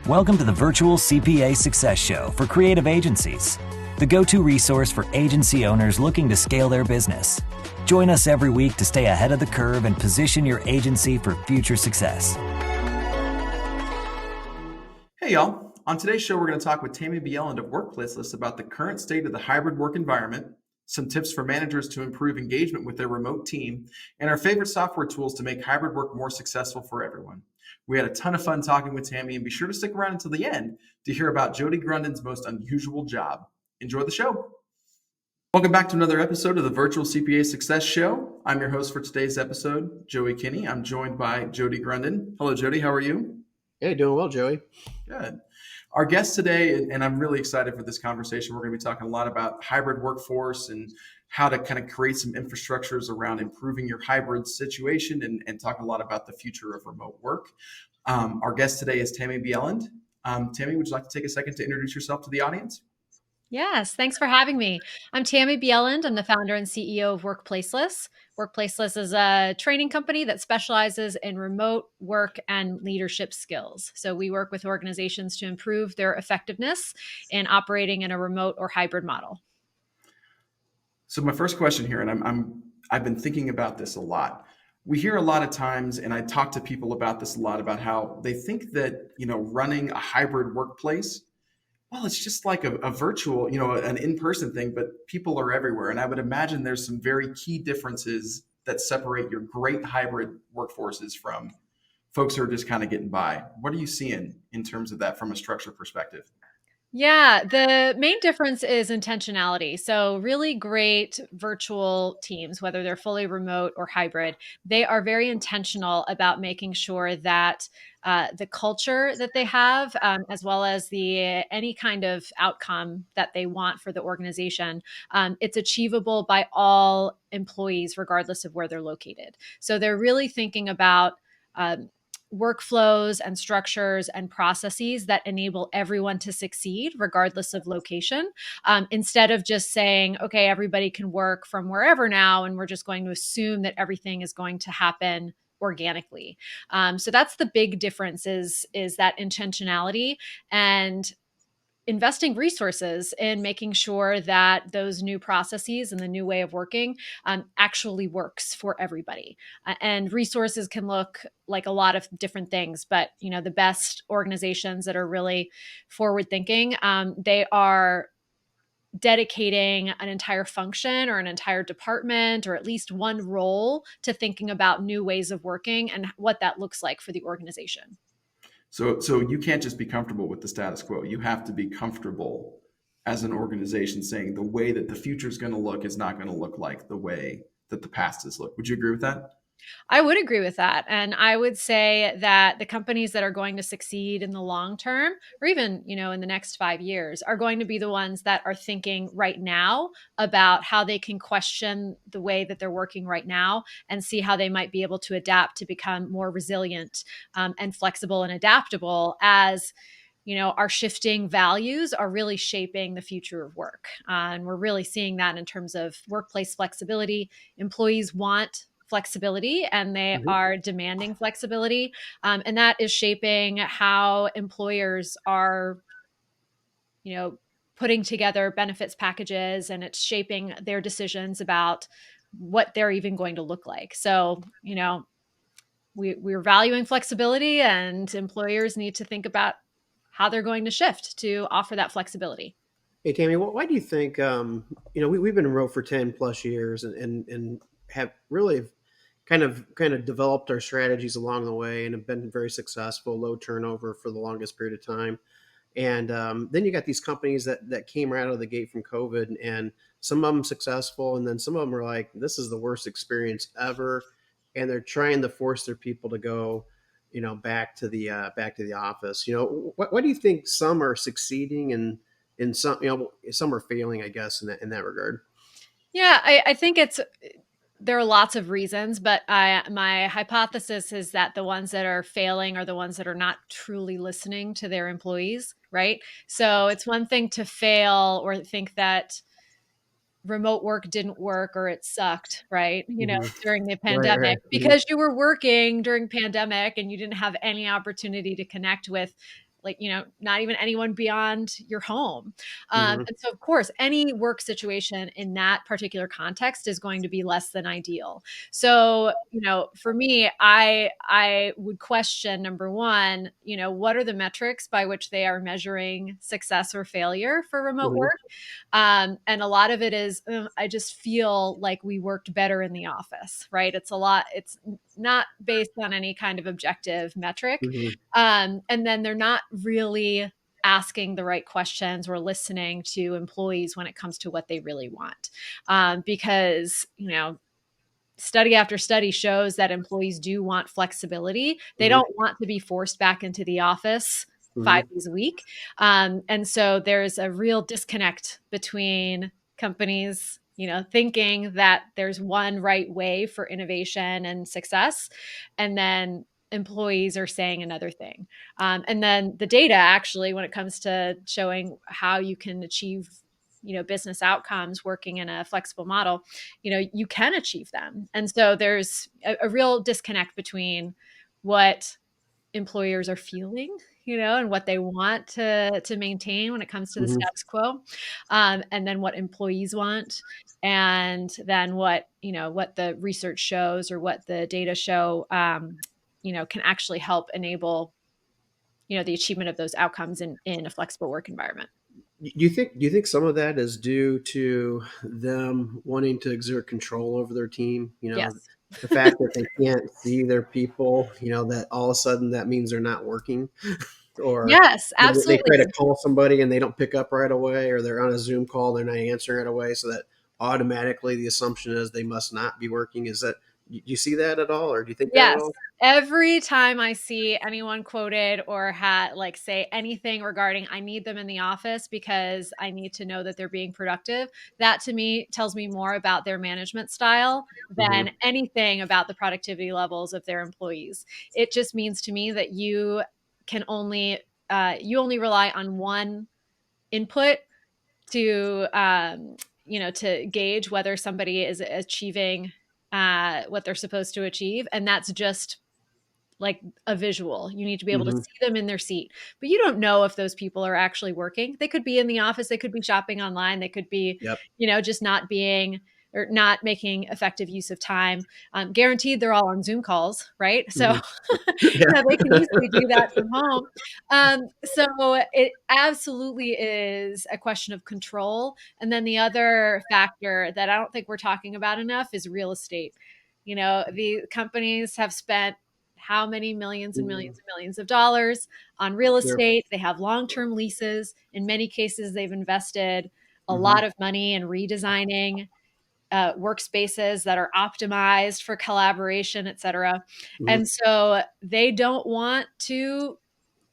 Welcome to the Virtual CPA Success Show for creative agencies, the go-to resource for agency owners looking to scale their business. Join us every week to stay ahead of the curve and position your agency for future success. Hey y'all, on today's show we're going to talk with Tammy Bjelland of Workplaceless about the current state of the hybrid work environment, some tips for managers to improve engagement with their remote team, and our favorite software tools to make hybrid work more successful for everyone. We had a ton of fun talking with Tammy, and be sure to stick around until the end to hear about Jody Grunden's most unusual job. Enjoy the show. Welcome back to another episode of the Virtual CPA Success Show. I'm your host for today's episode, Joey Kinney. I'm joined by Jody Grunden. Hello, Jody. How are you? Hey, doing well, Joey. Good. Our guest today, and I'm really excited for this conversation, we're going to be talking a lot about hybrid workforce and how to kind of create some infrastructures around improving your hybrid situation and talk a lot about the future of remote work. Our guest today is Tammy Bjelland. Tammy, would you like to take a second to introduce yourself to the audience? Yes, thanks for having me. I'm Tammy Bjelland. I'm the founder and CEO of Workplaceless. Workplaceless is a training company that specializes in remote work and leadership skills. So we work with organizations to improve their effectiveness in operating in a remote or hybrid model. So my first question here, and I've been thinking about this a lot. We hear a lot of times, and I talk to people about this a lot, about how they think that, running a hybrid workplace, well, it's just like a virtual, an in-person thing, but people are everywhere. And I would imagine there's some very key differences that separate your great hybrid workforces from folks who are just kind of getting by. What are you seeing in terms of that from a structure perspective? Yeah, the main difference is intentionality. So really great virtual teams, whether they're fully remote or hybrid, they are very intentional about making sure that the culture that they have, as well as any kind of outcome that they want for the organization, it's achievable by all employees, regardless of where they're located. So they're really thinking about workflows and structures and processes that enable everyone to succeed regardless of location, instead of just saying, okay, everybody can work from wherever now, and we're just going to assume that everything is going to happen organically. So that's the big difference is that intentionality and investing resources in making sure that those new processes and the new way of working actually works for everybody. And resources can look like a lot of different things, but the best organizations that are really forward thinking, they are dedicating an entire function or an entire department or at least one role to thinking about new ways of working and what that looks like for the organization. So you can't just be comfortable with the status quo. You have to be comfortable as an organization saying the way that the future is going to look is not going to look like the way that the past has looked. Would you agree with that? I would agree with that. And I would say that the companies that are going to succeed in the long term, or even, in the next 5 years, are going to be the ones that are thinking right now about how they can question the way that they're working right now and see how they might be able to adapt to become more resilient and flexible and adaptable as our shifting values are really shaping the future of work. And we're really seeing that in terms of workplace flexibility. Employees want flexibility and they are demanding flexibility. And that is shaping how employers are, putting together benefits packages, and it's shaping their decisions about what they're even going to look like. So, we're valuing flexibility, and employers need to think about how they're going to shift to offer that flexibility. Hey, Tammy, why do you think, we've been remote for 10 plus years and have really kind of developed our strategies along the way and have been very successful, low turnover for the longest period of time. And then you got these companies that came right out of the gate from COVID, and some of them successful, and then some of them are like, this is the worst experience ever. And they're trying to force their people to go, back to the office. What do you think? Some are succeeding and some, some are failing, I guess, in that regard. Yeah, I think there are lots of reasons, but my hypothesis is that the ones that are failing are the ones that are not truly listening to their employees, right? So it's one thing to fail or think that remote work didn't work or it sucked, right? During the pandemic, Right. because you were working during pandemic and you didn't have any opportunity to connect with like, not even anyone beyond your home. Mm-hmm. And so, of course, any work situation in that particular context is going to be less than ideal. So, for me, I would question, number one, what are the metrics by which they are measuring success or failure for remote Mm-hmm. work? And a lot of it is, I just feel like we worked better in the office, right? It's not based on any kind of objective metric. Mm-hmm. And then they're not really asking the right questions or listening to employees when it comes to what they really want. Because, study after study shows that employees do want flexibility. They Mm-hmm. don't want to be forced back into the office Mm-hmm. 5 days a week. And so there's a real disconnect between companies, thinking that there's one right way for innovation and success, and then employees are saying another thing. And then the data, actually, when it comes to showing how you can achieve business outcomes working in a flexible model, you can achieve them. And so there's a real disconnect between what employers are feeling, and what they want to maintain when it comes to the Mm-hmm. status quo, and then what employees want, and then what the research shows or what the data show, can actually help enable the achievement of those outcomes in a flexible work environment. Do you think some of that is due to them wanting to exert control over their team? Yes. The fact that they can't see their people, that all of a sudden that means they're not working, or Yes, they try to absolutely. call somebody and they don't pick up right away, or they're on a Zoom call, they're not answering right away, so that automatically the assumption is they must not be working. Is that, do you see that at all, or do you think that at Yes. all? Every time I see anyone quoted or say anything regarding, I need them in the office because I need to know that they're being productive, that to me tells me more about their management style Mm-hmm. than anything about the productivity levels of their employees. It just means to me that you only rely on one input to to gauge whether somebody is achieving what they're supposed to achieve, and that's just like a visual. You need to be able to Mm-hmm. see them in their seat, but you don't know if those people are actually working. They could be in the office, they could be shopping online, they could be, Yep. just not being or not making effective use of time. Guaranteed they're all on Zoom calls, right? So Mm-hmm. Yeah. they can easily do that from home. So it absolutely is a question of control. And then the other factor that I don't think we're talking about enough is real estate. The companies have spent how many millions and millions and millions of dollars on real Sure. estate. They have long-term leases. In many cases, they've invested a Mm-hmm. lot of money in redesigning workspaces that are optimized for collaboration, et cetera. Mm-hmm. And so they don't want to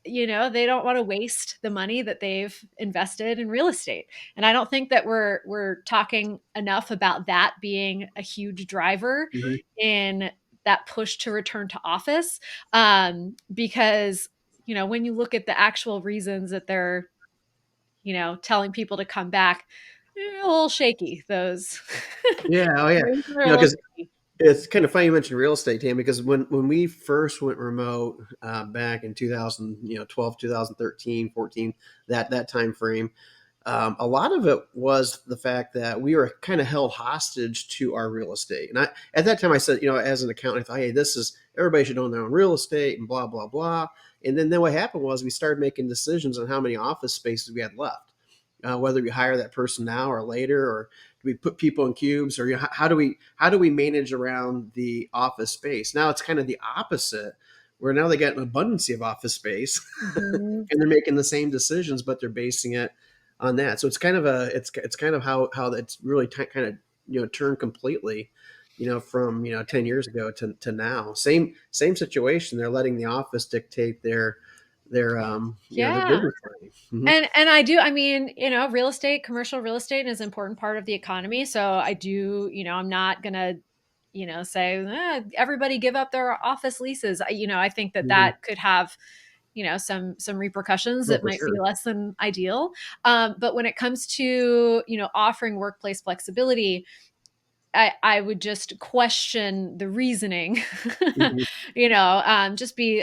they don't want to waste the money that they've invested in real estate. And I don't think that we're talking enough about that being a huge driver Mm-hmm. in that push to return to office. Because when you look at the actual reasons that they're telling people to come back, a little shaky, those Yeah. Oh, yeah. those are a little Because shaky. it's kind of funny you mentioned real estate, Tam, because when we first went remote back in 2012, 2013, 14, that time frame, a lot of it was the fact that we were kind of held hostage to our real estate. And at that time I said, as an accountant, I thought, hey, everybody should own their own real estate and blah, blah, blah. And then what happened was we started making decisions on how many office spaces we had left, whether we hire that person now or later, or do we put people in cubes, or how do we manage around the office space? Now it's kind of the opposite, where now they got an abundance of office space Mhm. and they're making the same decisions, but they're basing it on that. So it's kind of how it's really kind of turned completely, from 10 years ago to now. Same situation. They're letting the office dictate their Yeah. business planning. Mm-hmm. And I mean, real estate, commercial real estate is an important part of the economy. So I do, I'm not gonna, say everybody give up their office leases. I think that Mm-hmm. that could have, some repercussions Oh, that for might sure. be less than ideal. But when it comes to, offering workplace flexibility, I would just question the reasoning. Mhm.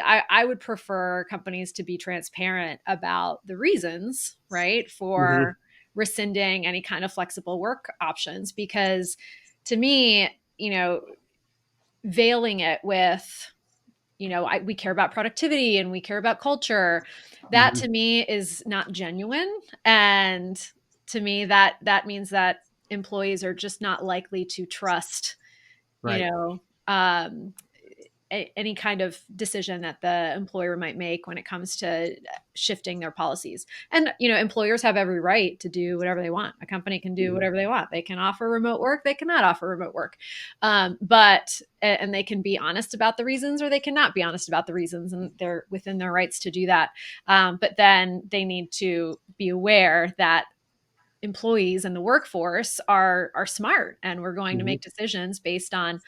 I would prefer companies to be transparent about the reasons, right, Mhm. for rescinding any kind of flexible work options. Because to me, veiling it with, we care about productivity and we care about culture, that Mhm. to me is not genuine. And to me, that means that employees are just not likely to trust, you Right. know, any kind of decision that the employer might make when it comes to shifting their policies. And, employers have every right to do whatever they want. A company can do whatever they want. They can offer remote work. They cannot offer remote work. And they can be honest about the reasons, or they cannot be honest about the reasons, and they're within their rights to do that. But then they need to be aware that employees in the workforce are smart, and we're going to Mhm. make decisions based on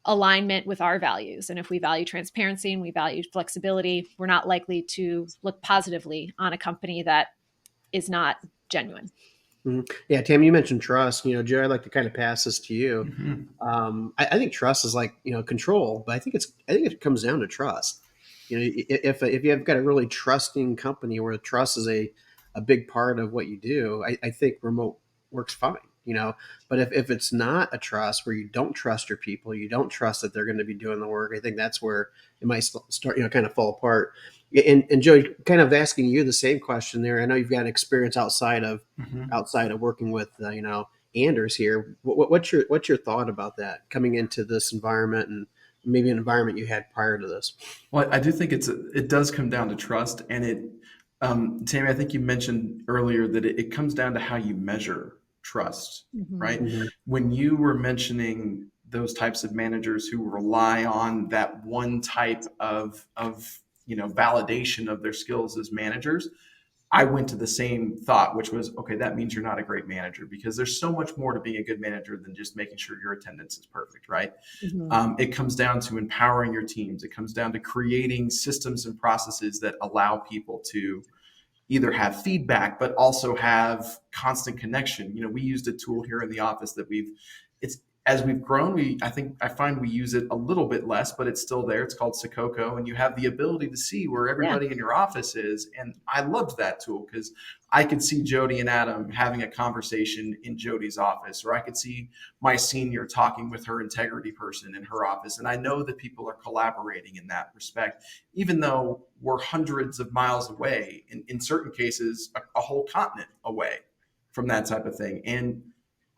alignment with our values. And if we value transparency and we value flexibility, we're not likely to look positively on a company that is not genuine. Mhm. Yeah, Tam, you mentioned trust. Joe, I'd like to kind of pass this to you. Mhm. I think trust is like control, but I think it comes down to trust. If you have got a really trusting company where trust is a big part of what you do, I think remote works fine. But if it's not a trust, where you don't trust your people, you don't trust that they're going to be doing the work, I think that's where it might start kind of fall apart. And Joe, kind of asking you the same question there. I know you've got experience Mhm. outside of working with Anders here. What's your thought about that coming into this environment, and maybe an environment you had prior to this? Well, I do think it does come down to trust, and Tammy, I think you mentioned earlier that it comes down to how you measure trust, Mm-hmm. right? Mhm. When you were mentioning those types of managers who rely on that one type of validation of their skills as managers, I went to the same thought, which was, okay, that means you're not a great manager, because there's so much more to being a good manager than just making sure your attendance is perfect, right? Mm-hmm. It comes down to empowering your teams. It comes down to creating systems and processes that allow people to either have feedback, but also have constant connection. We used a tool here in the office that it's as we've grown, I find we use it a little bit less, but it's still there. It's called Sakoko, and you have the ability to see where Yeah. everybody in your office is. And I loved that tool because I could see Jody and Adam having a conversation in Jody's office, or I could see my senior talking with her integrity person in her office. And I know that people are collaborating in that respect, even though we're hundreds of miles away, in certain cases, a whole continent away from that type of thing. And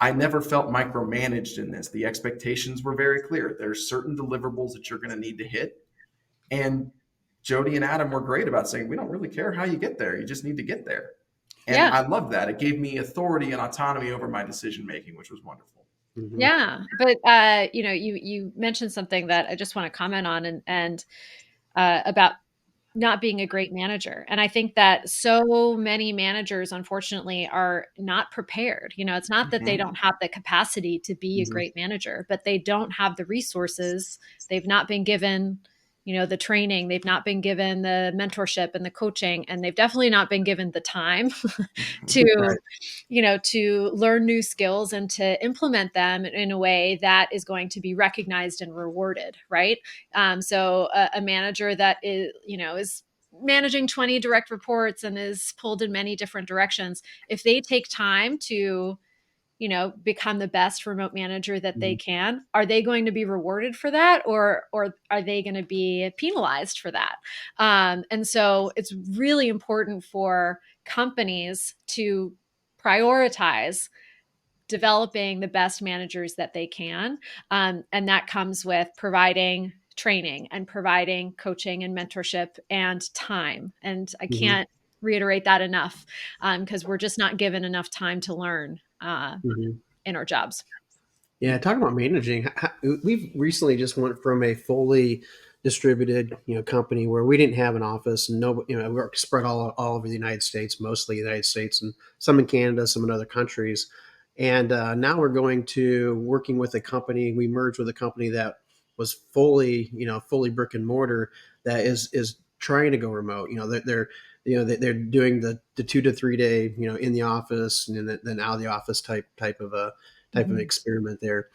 I never felt micromanaged in this. The expectations were very clear. There's certain deliverables that you're going to need to hit. And Jody and Adam were great about saying, we don't really care how you get there. You just need to get there. And Yeah. I love that. It gave me authority and autonomy over my decision making, which was wonderful. Mhm. Yeah. But, you mentioned something that I just want to comment on, and about not being a great manager. And I think that so many managers, unfortunately, are not prepared. It's not that they Mhm. don't have the capacity to be a Mhm. great manager, but they don't have the resources. They've not been given, the training, they've not been given the mentorship and the coaching, and they've definitely not been given the time to Right. to learn new skills and to implement them in a way that is going to be recognized and rewarded, right? So a manager that is managing 20 direct reports and is pulled in many different directions, if they take time to become the best remote manager that they Mhm. can, are they going to be rewarded for that, or are they going to be penalized for that? And so it's really important for companies to prioritize developing the best managers that they can. And that comes with providing training and providing coaching and mentorship and time. And I Mhm. can't reiterate that enough, because we're just not given enough time to learn Mhm. in our jobs. Yeah, talking about managing, we've recently just went from a fully distributed, company where we didn't have an office, and no, we're spread all over the United States, mostly the United States, and some in Canada, some in other countries. And now we're going to working with a company. We merged with a company that was fully brick and mortar, that is trying to go remote. They're doing the 2 to 3 day, in the office, and then out of the office type of a type of experiment there.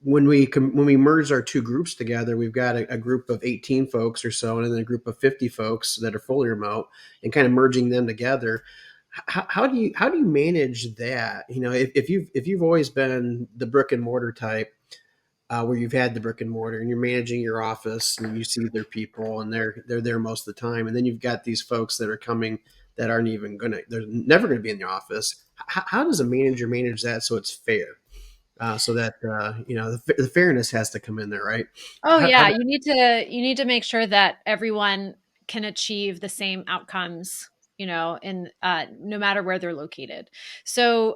When we merge our two groups together, we've got a group of 18 folks or so, and then a group of 50 folks that are fully remote, and kind of merging them together. How do you manage that? If you've always been the brick and mortar type, where you've had the brick and mortar, and you're managing your office, and you see their people, and they're there most of the time, and then you've got these folks that are coming that they're never gonna be in the office. How does a manager manage that so it's fair? So that the fairness has to come in there, right? Oh How yeah, you need to make sure that everyone can achieve the same outcomes, in no matter where they're located. So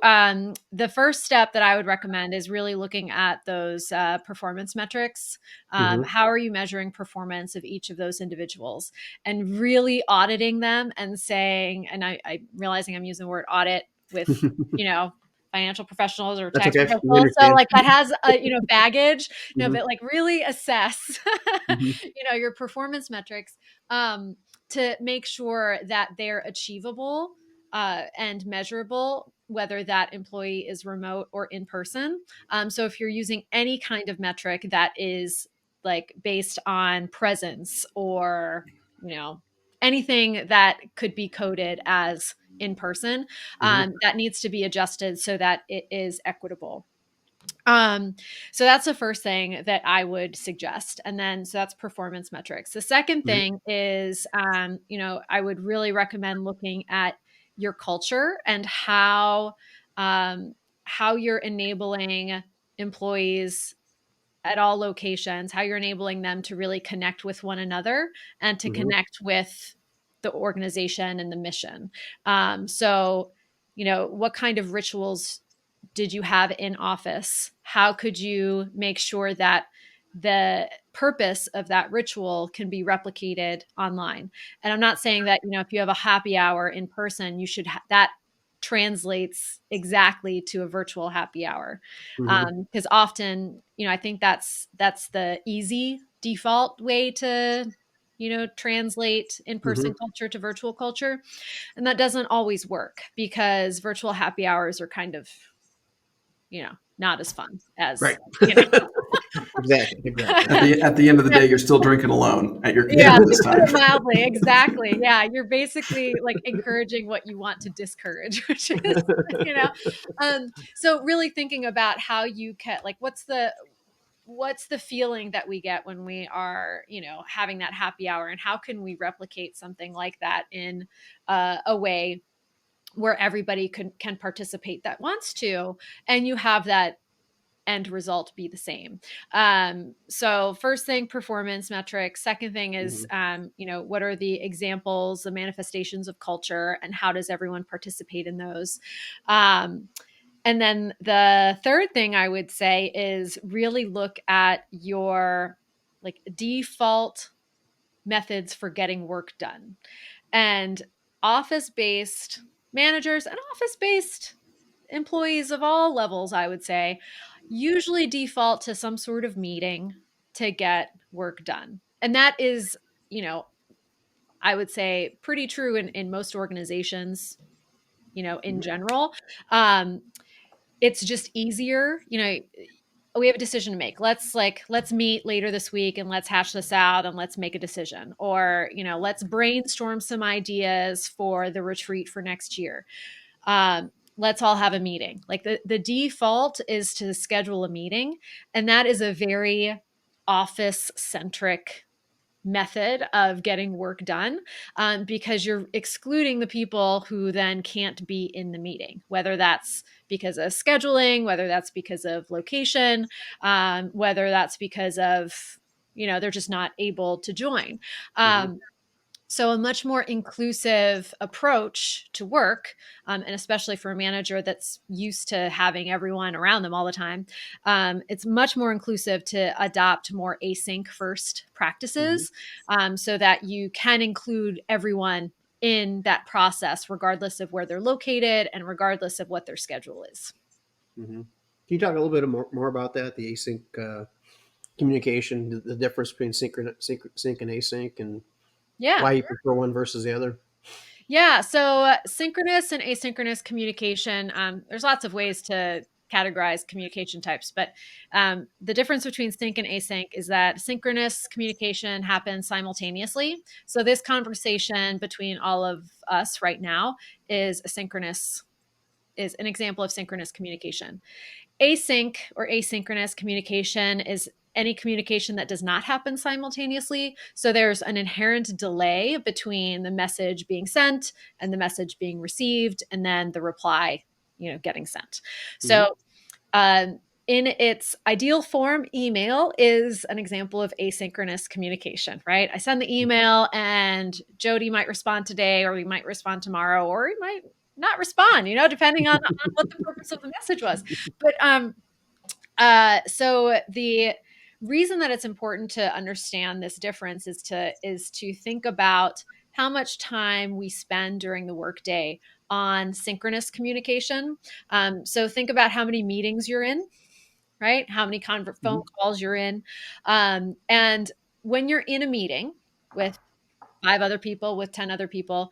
the first step that I would recommend is really looking at those performance metrics. Mhm. How are you measuring performance of each of those individuals, and really auditing them and saying, and I'm realizing I'm using the word audit with, financial professionals or That's tax okay. We professionals. So understand. like that has baggage. No, Mhm. but like really assess, Mhm. your performance metrics, to make sure that they're achievable and measurable, whether that employee is remote or in person. So if you're using any kind of metric that is like based on presence or, anything that could be coded as in person, Mhm. that needs to be adjusted so that it is equitable. Um, so that's the first thing that I would suggest. And then, so that's performance metrics. The second Mhm. thing is, I would really recommend looking at your culture and how you're enabling employees at all locations, how you're enabling them to really connect with one another and to Mhm. connect with the organization and the mission. So, what kind of rituals did you have in office? How could you make sure that the purpose of that ritual can be replicated online? And I'm not saying that, if you have a happy hour in person, you should that translates exactly to a virtual happy hour. Mhm. Because often, I think that's the easy default way to, translate in-person Mhm. culture to virtual culture. And that doesn't always work because virtual happy hours are kind of, not as fun as, Right. you know. Exactly. At Exactly. the end of the day, you're still drinking alone at your Yeah, computer to this put time. it mildly, exactly. Yeah, you're basically like encouraging what you want to discourage, which is, you know. So really thinking about how you can, like, what's the feeling that we get when we are, having that happy hour, and how can we replicate something like that in a way where everybody can participate that wants to, and you have that end result be the same. So first thing, performance metrics. Second thing is, Mhm. what are the examples, the manifestations of culture, and how does everyone participate in those? And then the third thing I would say is really look at your like default methods for getting work done. And office-based managers and office-based employees of all levels, I would say, usually default to some sort of meeting to get work done. And that is, I would say pretty true in most organizations, in Mhm. general. Um, it's just easier, we have a decision to make. Let's meet later this week and let's hash this out and let's make a decision. Or, let's brainstorm some ideas for the retreat for next year. Let's all have a meeting. Like the default is to schedule a meeting. And that is a very office centric method of getting work done, because you're excluding the people who then can't be in the meeting, whether that's because of scheduling, whether that's because of location, whether that's because of, they're just not able to join. Mhm. So a much more inclusive approach to work, and especially for a manager that's used to having everyone around them all the time, it's much more inclusive to adopt more async first Mhm. practices, so that you can include everyone in that process, regardless of where they're located and regardless of what their schedule is. Mhm. Can you talk a little bit more about that, the async communication, the difference between sync and async, and Yeah. why you prefer one versus the other? Yeah. So synchronous and asynchronous communication, there's lots of ways to categorize communication types. But the difference between sync and async is that synchronous communication happens simultaneously. So this conversation between all of us right now is an example of synchronous communication. Async or asynchronous communication is any communication that does not happen simultaneously. So there's an inherent delay between the message being sent and the message being received, and then the reply, getting sent. So in its ideal form, email is an example of asynchronous communication, right? I send the email and Jody might respond today, or he might respond tomorrow, or he might not respond, depending on what the purpose of the message was. But so the reason that it's important to understand this difference is to think about how much time we spend during the workday on synchronous communication. So think about how many meetings you're in, right? How many phone calls you're in. And when you're in a meeting with 5 other people, with 10 other people,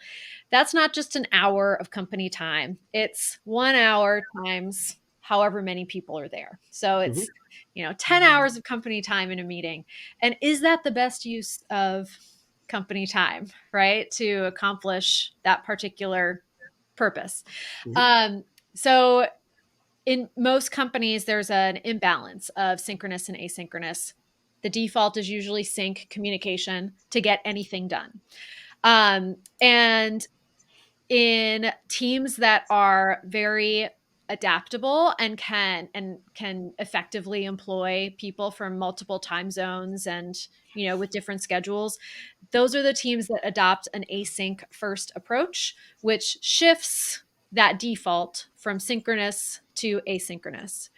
that's not just an hour of company time. It's 1 hour times however many people are there. So it's, 10 hours of company time in a meeting. And is that the best use of company time, right? To accomplish that particular purpose. So in most companies, there's an imbalance of synchronous and asynchronous. The default is usually sync communication to get anything done. And in teams that are very adaptable and can effectively employ people from multiple time zones and with different schedules, those are the teams that adopt an async first approach, which shifts that default from synchronous to asynchronous.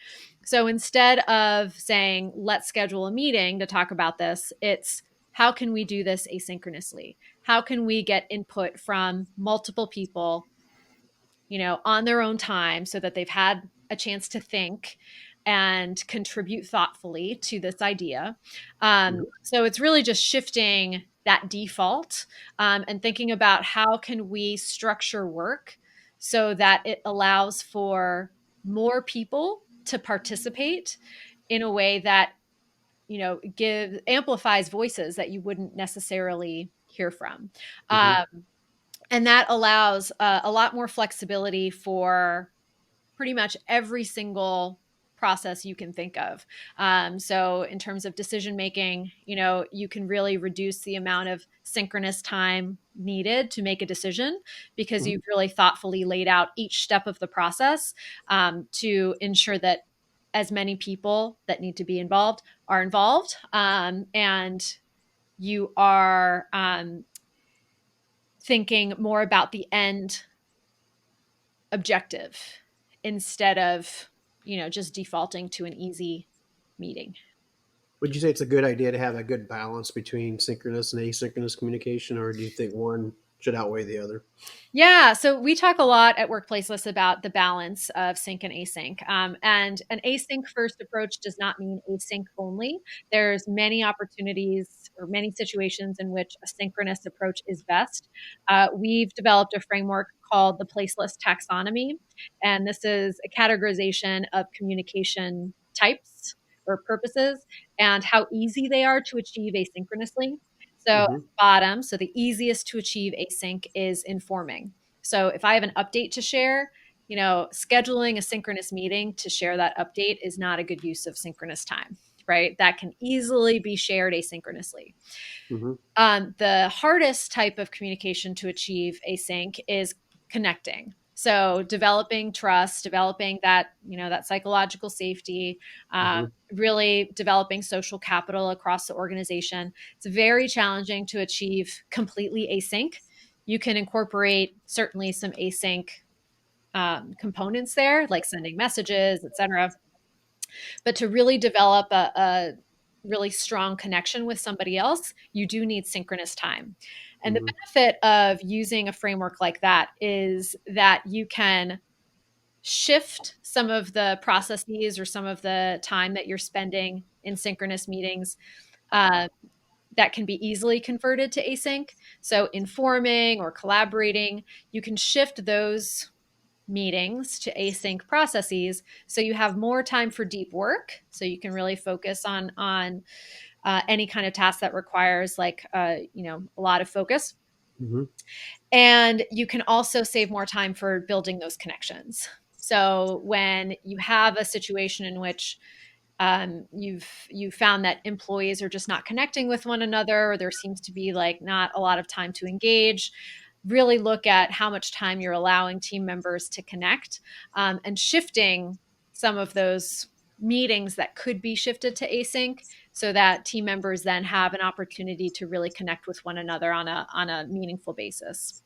So instead of saying, let's schedule a meeting to talk about this, it's how can we do this asynchronously? How can we get input from multiple people, on their own time so that they've had a chance to think and contribute thoughtfully to this idea. So it's really just shifting that default and thinking about how can we structure work so that it allows for more people to participate in a way that amplifies voices that you wouldn't necessarily hear from. And that allows a lot more flexibility for pretty much every single process you can think of. So in terms of decision making, you can really reduce the amount of synchronous time needed to make a decision because you've really thoughtfully laid out each step of the process to ensure that as many people that need to be involved are involved, and you are thinking more about the end objective instead of, just defaulting to an easy meeting. Would you say it's a good idea to have a good balance between synchronous and asynchronous communication, or do you think one should outweigh the other? Yeah, so we talk a lot at Workplaceless about the balance of sync and async. And an async first approach does not mean async only. There's many opportunities or many situations in which a synchronous approach is best. We've developed a framework called the Placeless taxonomy, and this is a categorization of communication types or purposes and how easy they are to achieve asynchronously. So bottom, so the easiest to achieve async is informing. So if I have an update to share, scheduling a synchronous meeting to share that update is not a good use of synchronous time, right? That can easily be shared asynchronously. The hardest type of communication to achieve async is connecting. So developing trust, developing that, that psychological safety, really developing social capital across the organization. It's very challenging to achieve completely async. You can incorporate certainly some async components there, like sending messages, etc. But to really develop a really strong connection with somebody else, you do need synchronous time. And the benefit of using a framework like that is that you can shift some of the processes or some of the time that you're spending in synchronous meetings that can be easily converted to async. So informing or collaborating, you can shift those meetings to async processes, so you have more time for deep work, so you can really focus on any kind of task that requires a lot of focus. Mm-hmm. And you can also save more time for building those connections. So when you have a situation in which you've found that employees are just not connecting with one another, or there seems to be not a lot of time to engage, really look at how much time you're allowing team members to connect, and shifting some of those meetings that could be shifted to async, so that team members then have an opportunity to really connect with one another on a meaningful basis.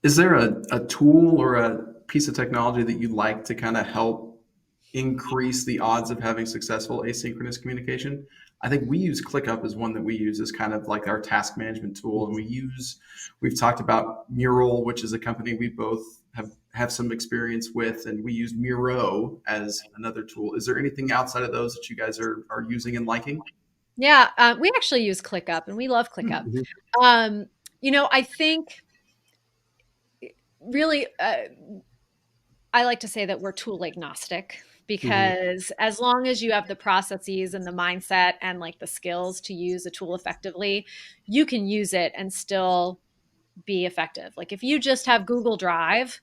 Is there a tool or a piece of technology that you'd like to kind of help increase the odds of having successful asynchronous communication? I think we use ClickUp as one that we use as kind of like our task management tool. And we've talked about Mural, which is a company we both have some experience with, and we use Miro as another tool. Is there anything outside of those that you guys are using and liking? Yeah, we actually use ClickUp, and we love ClickUp. Mm-hmm. I think really, I like to say that we're tool agnostic, because as long as you have the processes and the mindset and the skills to use a tool effectively, you can use it and still be effective. Like if you just have Google Drive,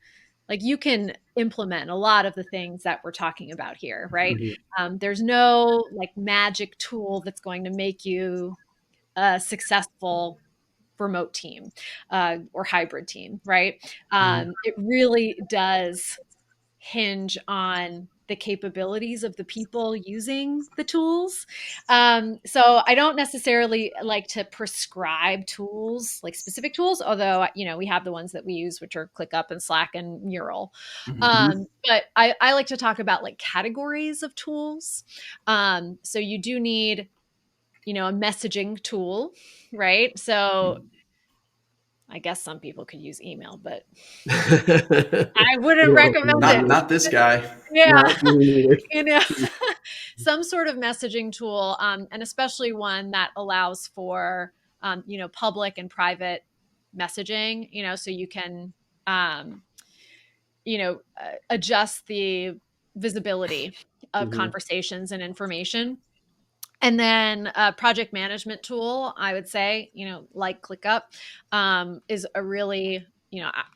you can implement a lot of the things that we're talking about here, right? Mm-hmm. There's no magic tool that's going to make you a successful remote team or hybrid team, right? It really does hinge on the capabilities of the people using the tools. So I don't necessarily like to prescribe tools, specific tools, although, we have the ones that we use, which are ClickUp and Slack and Mural. Mm-hmm. But I like to talk about categories of tools. So you do need, a messaging tool, right? So I guess some people could use email, but I wouldn't recommend it. Not this guy. Yeah. Not me neither. Some sort of messaging tool, and especially one that allows for, public and private messaging, so you can, adjust the visibility of Mm-hmm. conversations and information. And then a project management tool, I would say, like ClickUp, is a really,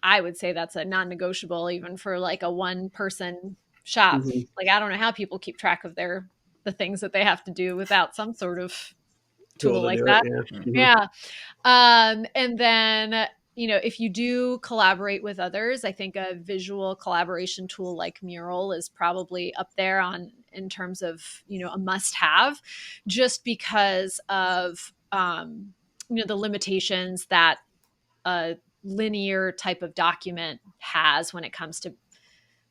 I would say that's a non-negotiable even for a one-person shop. Mm-hmm. I don't know how people keep track of the things that they have to do without some sort of Tool tool to like do it. that. Yeah. Mm-hmm. Yeah. And then, if you do collaborate with others, I think a visual collaboration tool like Mural is probably up there in terms of, a must have, just because of, the limitations that a linear type of document has when it comes to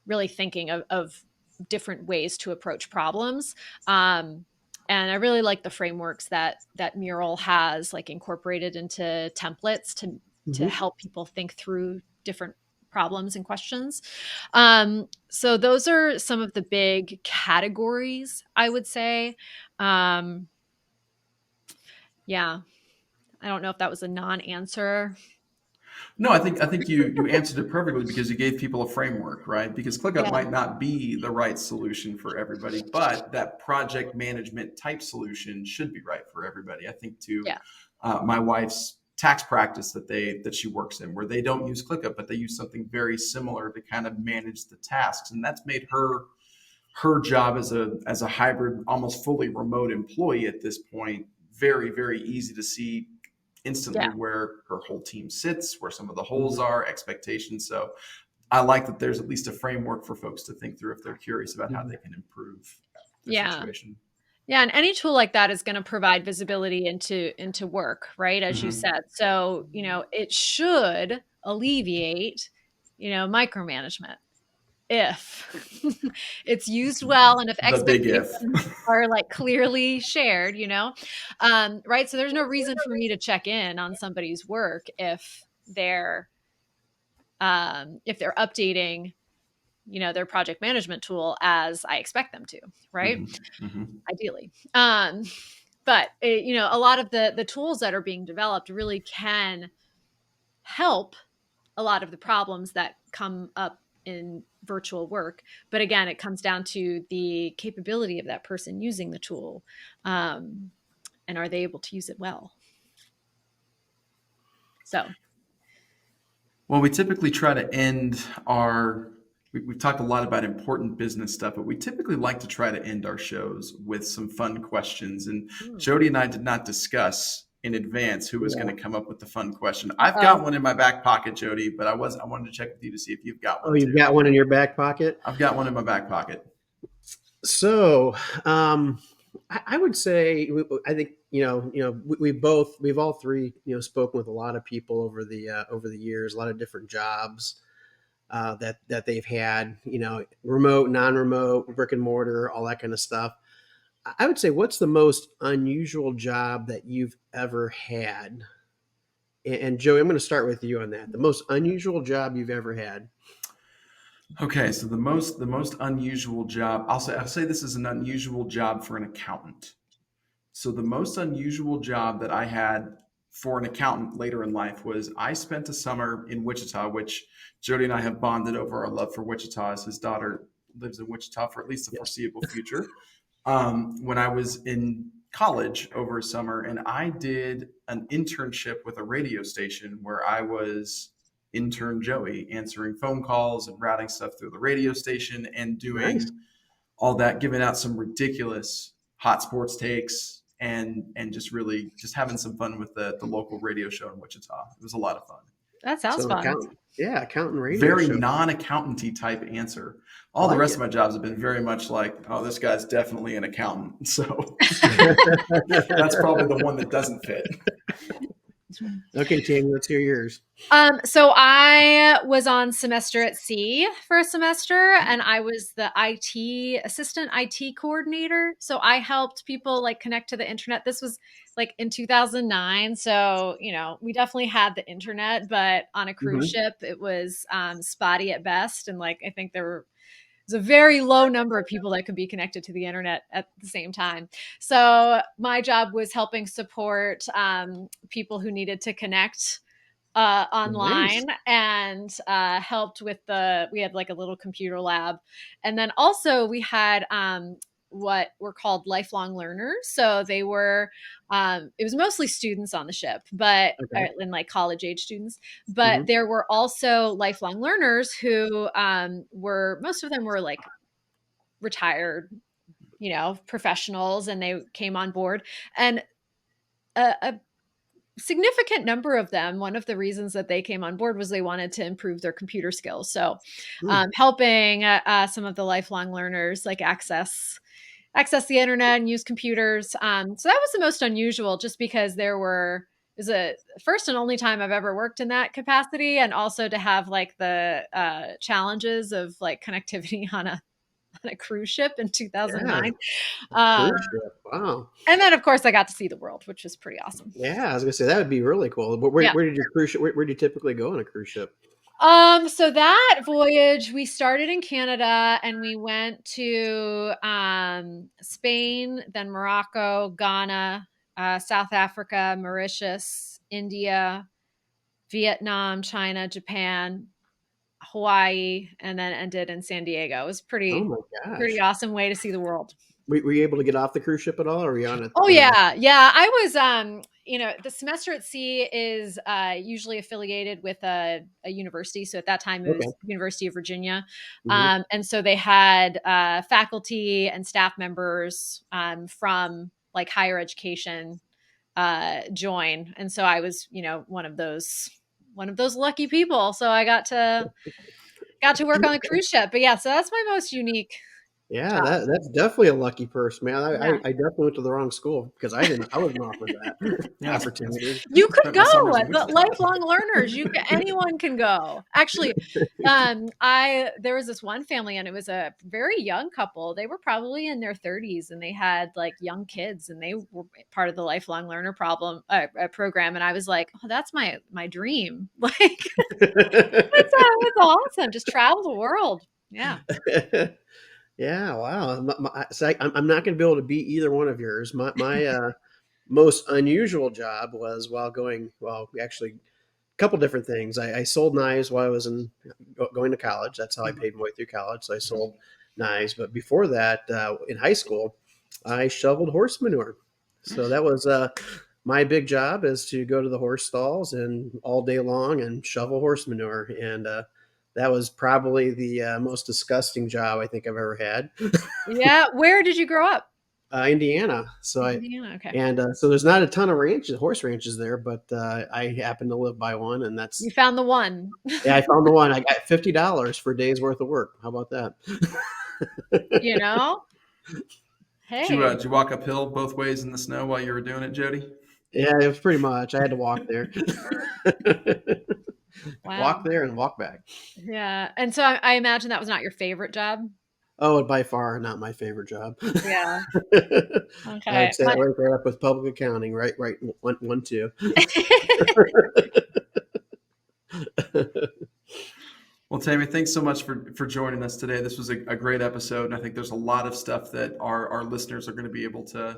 really thinking of different ways to approach problems. And I really like the frameworks that Mural has incorporated into templates to Mm-hmm. help people think through different problems and questions. So those are some of the big categories, I would say. Yeah, I don't know if that was a non-answer. No, I think you answered it perfectly because you gave people a framework, right? Because ClickUp Yeah, might not be the right solution for everybody, but that project management type solution should be right for everybody. I think to yeah, my wife's tax practice that she works in, where they don't use ClickUp, but they use something very similar to kind of manage the tasks, and that's made her job as a hybrid, almost fully remote employee at this point very, very easy to see instantly yeah. where her whole team sits, where some of the holes Mm-hmm. are, expectations. So I like that there's at least a framework for folks to think through if they're curious about how Mm-hmm. they can improve their Yeah. situation. Yeah, and any tool like that is going to provide visibility into work, right? As you Mm-hmm. said. So, it should alleviate, micromanagement if it's used well and if The big if. expectations are clearly shared, right? So there's no reason for me to check in on somebody's work if they're updating, their project management tool as I expect them to, right? Mm-hmm. Mm-hmm. Ideally. But a lot of the tools that are being developed really can help a lot of the problems that come up in virtual work. But again, it comes down to the capability of that person using the tool. And are they able to use it well? So, Well, we typically try to end we've talked a lot about important business stuff, but we typically like to try to end our shows with some fun questions. And Jody and I did not discuss in advance who was going to come up with the fun question. I've got one in my back pocket, Jody, but I wanted to check with you to see if you've got one. Oh, you've got one in your back pocket? I've got one in my back pocket. So, I would say, I think, we've all three, spoken with a lot of people over the years, a lot of different jobs that they've had, remote, non-remote, brick and mortar, all that kind of stuff. I would say, what's the most unusual job that you've ever had? And Joey, I'm going to start with you on that. The most unusual job you've ever had. Okay, so the most unusual job, I'll say this is an unusual job for an accountant. So the most unusual job that I had for an accountant later in life was I spent a summer in Wichita, which Jody and I have bonded over our love for Wichita, as his daughter lives in Wichita for at least the foreseeable future. When I was in college over a summer, and I did an internship with a radio station where I was intern Joey, answering phone calls and routing stuff through the radio station and doing all that, giving out some ridiculous hot sports takes and just having some fun with the local radio show in Wichita. It was a lot of fun. That sounds fun. Accountant radio very show. Non-accountanty type answer. All the rest of my jobs have been very much like, oh, this guy's definitely an accountant. So that's probably the one that doesn't fit. Okay, Tammy, let's hear yours. So I was on semester at sea for a semester, and I was the assistant IT coordinator. So I helped people like connect to the internet. This was like in 2009. So, we definitely had the internet, but on a cruise ship, it was spotty at best. And like, I think there was a very low number of people that could be connected to the internet at the same time. So my job was helping support people who needed to connect online and helped with we had like a little computer lab. And then also we had what were called lifelong learners. So they were, it was mostly students on the ship, but in like college age students, but there were also lifelong learners who most of them were like retired, professionals, and they came on board. And a significant number of them, one of the reasons that they came on board was they wanted to improve their computer skills. So helping some of the lifelong learners like access the internet and use computers. So that was the most unusual, just because it was a first and only time I've ever worked in that capacity. And also to have like the challenges of like connectivity on a cruise ship in 2009. Cruise ship. Wow. And then of course I got to see the world, which was pretty awesome. Yeah, I was gonna say that would be really cool. But where did your cruise ship? Where do you typically go on a cruise ship? So that voyage, we started in Canada and we went to Spain, then Morocco, Ghana, South Africa, Mauritius, India, Vietnam, China, Japan, Hawaii, and then ended in San Diego. It was pretty awesome way to see the world. Were you able to get off the cruise ship at all, or were you on it? Oh yeah. I was the semester at sea is usually affiliated with a university. So at that time it was University of Virginia. And so they had faculty and staff members from like higher education join. And so I was, one of those lucky people. So I got to work on a cruise ship. But yeah, so that's my most unique. Yeah, that's definitely a lucky person, man. I definitely went to the wrong school because I wasn't offered that opportunity. You could go, the lifelong learners. Anyone can go. Actually, there was this one family, and it was a very young couple. They were probably in their 30s, and they had like young kids, and they were part of the lifelong learner program. And I was like, oh, that's my dream. Like, it's awesome. Just travel the world. Yeah. Yeah, wow. I'm not going to be able to beat either one of yours. My most unusual job was actually couple different things. I sold knives while I was going to college. That's how I paid my way through college. So I sold knives. But before that, in high school, I shoveled horse manure. So that was my big job, is to go to the horse stalls and all day long and shovel horse manure. And that was probably the most disgusting job I think I've ever had. Yeah. Where did you grow up? Indiana. So Indiana, okay. so there's not a ton of horse ranches there, but I happen to live by one, and You found the one. yeah, I found the one. I got $50 for a day's worth of work. How about that? You know? Hey. Did you walk uphill both ways in the snow while you were doing it, Jody? Yeah, it was pretty much. I had to walk there. Wow. Walk there and walk back. Yeah. And so I imagine that was not your favorite job. Oh, by far not my favorite job. Yeah. Okay. I'd say I ranked right up with public accounting, right, one, two. Well, Tammy, thanks so much for joining us today. This was a great episode, and I think there's a lot of stuff that our listeners are going to be able to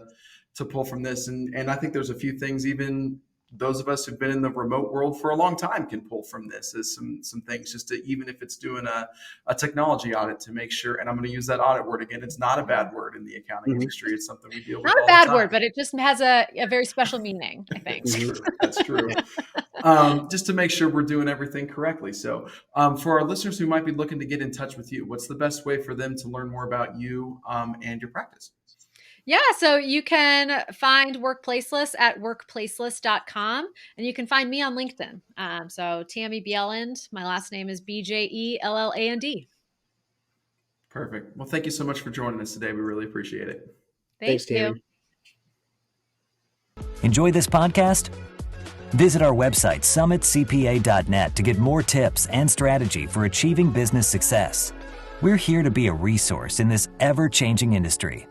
pull from this. And I think there's a few things even those of us who've been in the remote world for a long time can pull from this as some things, just to, even if it's doing a technology audit, to make sure, and I'm going to use that audit word again, it's not a bad word in the accounting industry. It's something we deal with not all a bad the time. word, but it just has a very special meaning, I think. That's true. Just to make sure we're doing everything correctly. So for our listeners who might be looking to get in touch with you, what's the best way for them to learn more about you and your practice? Yeah, so you can find Workplaceless at workplaceless.com, and you can find me on LinkedIn. So Tammy Bjelland, my last name is Bjelland. Perfect. Well, thank you so much for joining us today. We really appreciate it. Thanks, Tammy. Enjoy this podcast? Visit our website, summitcpa.net, to get more tips and strategy for achieving business success. We're here to be a resource in this ever-changing industry.